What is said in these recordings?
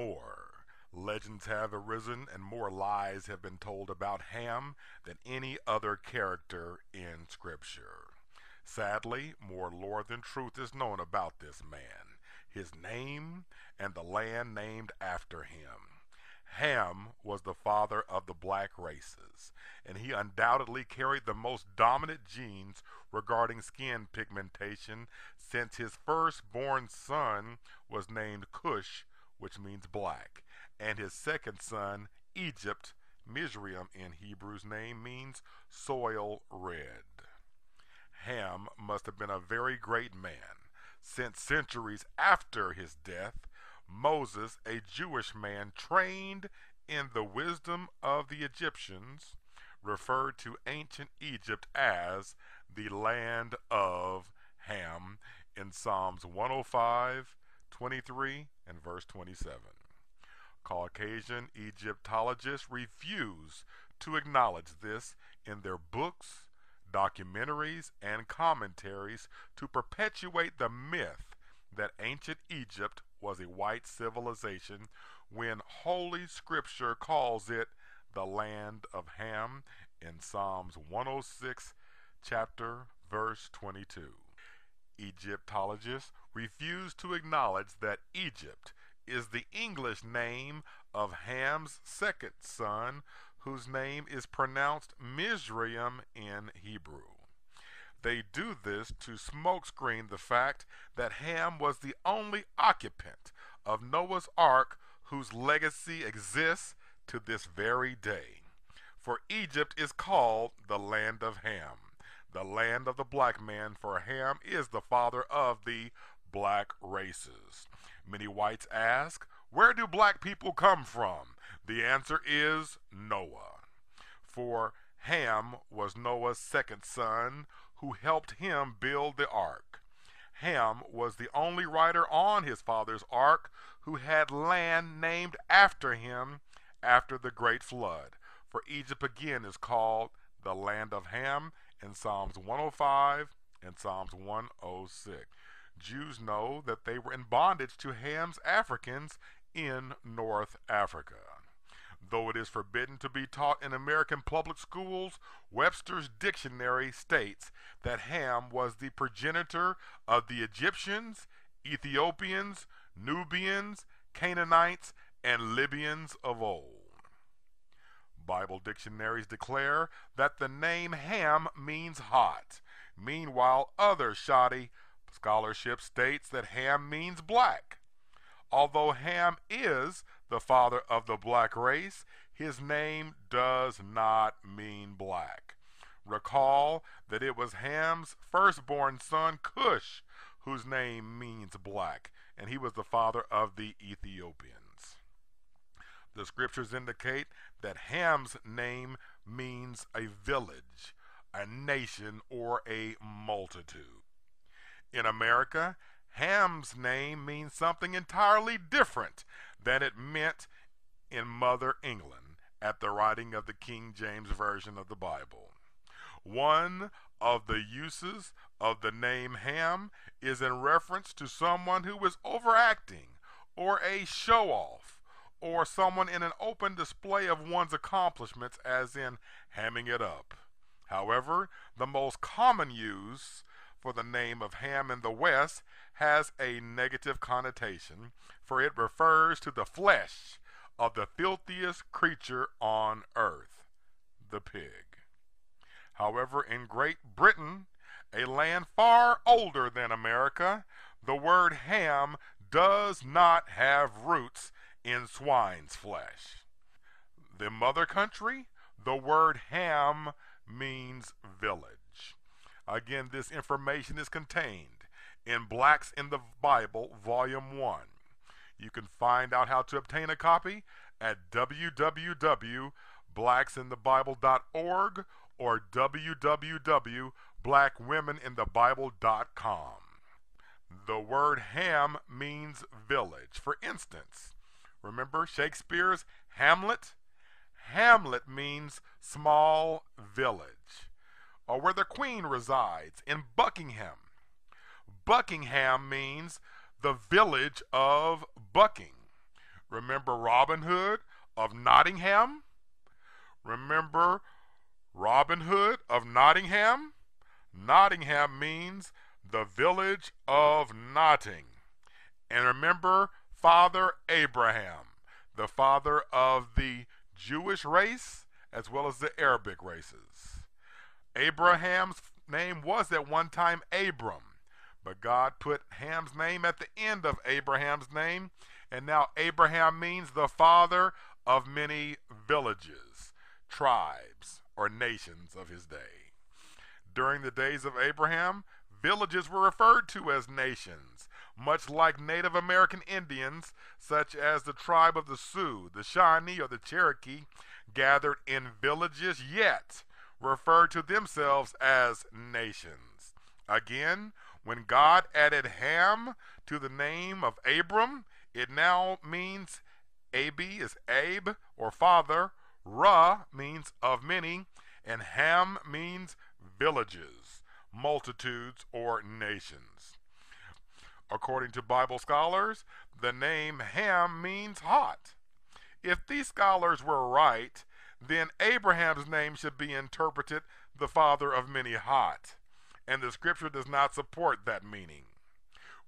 more. Legends have arisen and more lies have been told about Ham than any other character in Scripture. Sadly, more lore than truth is known about this man, his name, and the land named after him. Ham was the father of the black races, and he undoubtedly carried the most dominant genes regarding skin pigmentation, since his firstborn son was named Cush, which means black, and his second son, Egypt, Mizraim in Hebrew's name, means soil red. Ham must have been a very great man, since centuries after his death, Moses, a Jewish man trained in the wisdom of the Egyptians, referred to ancient Egypt as the land of Ham in Psalms 105, 23, and verse 27. Caucasian Egyptologists refuse to acknowledge this in their books, documentaries, and commentaries to perpetuate the myth that ancient Egypt was a white civilization when Holy Scripture calls it the land of Ham in Psalms 106, chapter, verse 22. Egyptologists refuse to acknowledge that Egypt is the English name of Ham's second son, whose name is pronounced Mizraim in Hebrew. They do this to smokescreen the fact that Ham was the only occupant of Noah's Ark whose legacy exists to this very day. For Egypt is called the land of Ham, the land of the black man, for Ham is the father of the black races. Many whites ask, where do black people come from? The answer is Noah. For Ham was Noah's second son, who helped him build the ark. Ham was the only rider on his father's ark who had land named after him after the great flood. For Egypt again is called the land of Ham in Psalms 105 and Psalms 106. Jews know that they were in bondage to Ham's Africans in North Africa. Though it is forbidden to be taught in American public schools, Webster's dictionary states that Ham was the progenitor of the Egyptians, Ethiopians, Nubians, Canaanites, and Libyans of old. Bible dictionaries declare that the name Ham means hot. Meanwhile, other shoddy scholarship states that Ham means black. Although Ham is the father of the black race, his name does not mean black. Recall that it was Ham's firstborn son, Cush, whose name means black, and he was the father of the Ethiopians. The scriptures indicate that Ham's name means a village, a nation, or a multitude. In America, Ham's name means something entirely different than it meant in Mother England at the writing of the King James Version of the Bible. One of the uses of the name Ham is in reference to someone who is overacting, or a show-off, or someone in an open display of one's accomplishments, as in hamming it up. However, the most common use for the name of Ham in the West has a negative connotation, for it refers to the flesh of the filthiest creature on earth, the pig. However, in Great Britain, a land far older than America, the word ham does not have roots in swine's flesh. The mother country, the word ham means village. Again, this information is contained in Blacks in the Bible, Volume 1. You can find out how to obtain a copy at www.blacksinthebible.org or www.blackwomeninthebible.com. The word ham means village. For instance, remember Shakespeare's Hamlet? Hamlet means small village. Or where the Queen resides, in Buckingham. Buckingham means the village of Bucking. Remember Robin Hood of Nottingham? Remember Robin Hood of Nottingham? Nottingham means the village of Notting. And remember Father Abraham, the father of the Jewish race as well as the Arabic races. Abraham's name was at one time Abram, but God put Ham's name at the end of Abraham's name, and now Abraham means the father of many villages, tribes, or nations of his day. During the days of Abraham, villages were referred to as nations, much like Native American Indians, such as the tribe of the Sioux, the Shawnee, or the Cherokee, gathered in villages, yet referred to themselves as nations. Again, when God added Ham to the name of Abram, it now means Abi is Abe, or father, Ra means of many, and Ham means villages, multitudes, or nations. According to Bible scholars, the name Ham means hot. If these scholars were right, then Abraham's name should be interpreted the father of many hot, and the scripture does not support that meaning.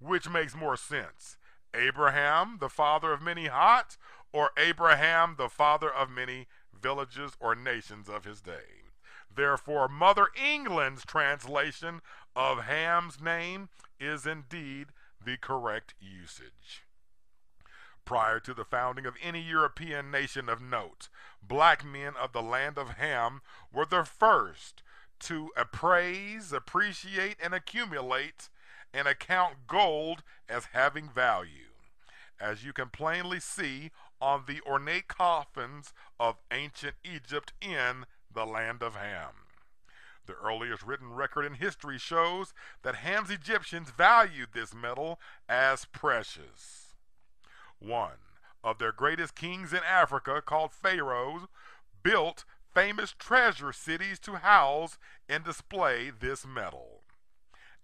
Which makes more sense? Abraham, the father of many hot, or Abraham, the father of many villages or nations of his day? Therefore, Mother England's translation of Ham's name is indeed the correct usage. Prior to the founding of any European nation of note, black men of the land of Ham were the first to appraise, appreciate, and accumulate and account gold as having value, as you can plainly see on the ornate coffins of ancient Egypt in the land of Ham. The earliest written record in history shows that Ham's Egyptians valued this metal as precious. One of their greatest kings in Africa, called Pharaoh, built famous treasure cities to house and display this metal.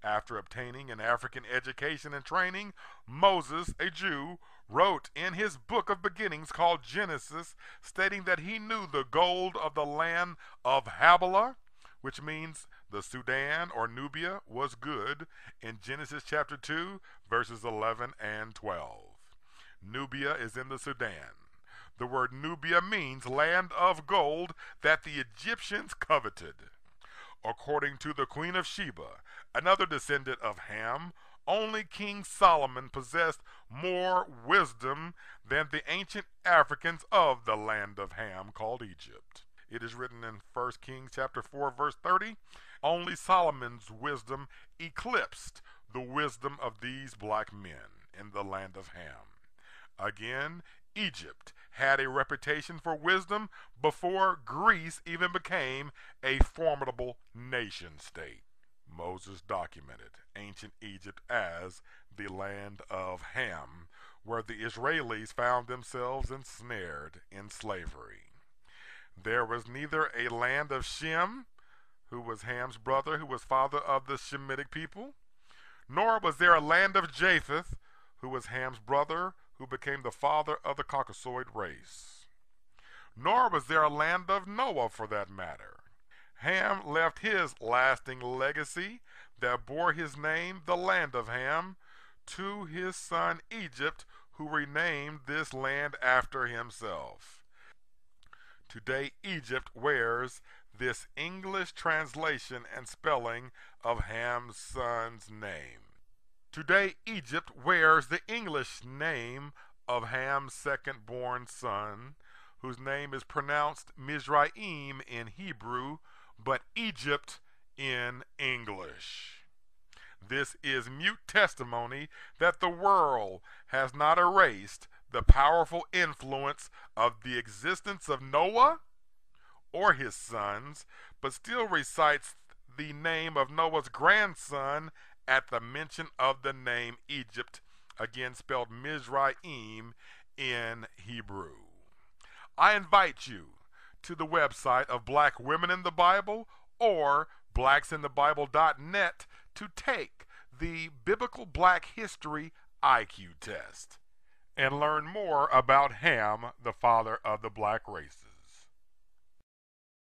After obtaining an African education and training, Moses, a Jew, wrote in his book of beginnings called Genesis, stating that he knew the gold of the land of Havilah, which means the Sudan or Nubia, was good, in Genesis chapter 2, verses 11 and 12. Nubia is in the Sudan. The word Nubia means land of gold that the Egyptians coveted. According to the Queen of Sheba, another descendant of Ham, only King Solomon possessed more wisdom than the ancient Africans of the land of Ham, called Egypt. It is written in 1 Kings chapter 4, verse 30, only Solomon's wisdom eclipsed the wisdom of these black men in the land of Ham. Again, Egypt had a reputation for wisdom before Greece even became a formidable nation state. Moses documented ancient Egypt as the land of Ham, where the Israelis found themselves ensnared in slavery. There was neither a land of Shem, who was Ham's brother, who was father of the Shemitic people, nor was there a land of Japheth, who was Ham's brother, who became the father of the Caucasian race. Nor was there a land of Noah, for that matter. Ham left his lasting legacy that bore his name, the land of Ham, to his son Egypt, who renamed this land after himself. Today, Egypt wears this English translation and spelling of Ham's son's name. Today, Egypt wears the English name of Ham's second-born son, whose name is pronounced Mizraim in Hebrew, but Egypt in English. This is mute testimony that the world has not erased the powerful influence of the existence of Noah or his sons, but still recites the name of Noah's grandson at the mention of the name Egypt, again spelled Mizraim in Hebrew. I invite you to the website of Black Women in the Bible or blacksinthebible.net to take the Biblical Black History IQ test. and learn more about Ham, the father of the black races.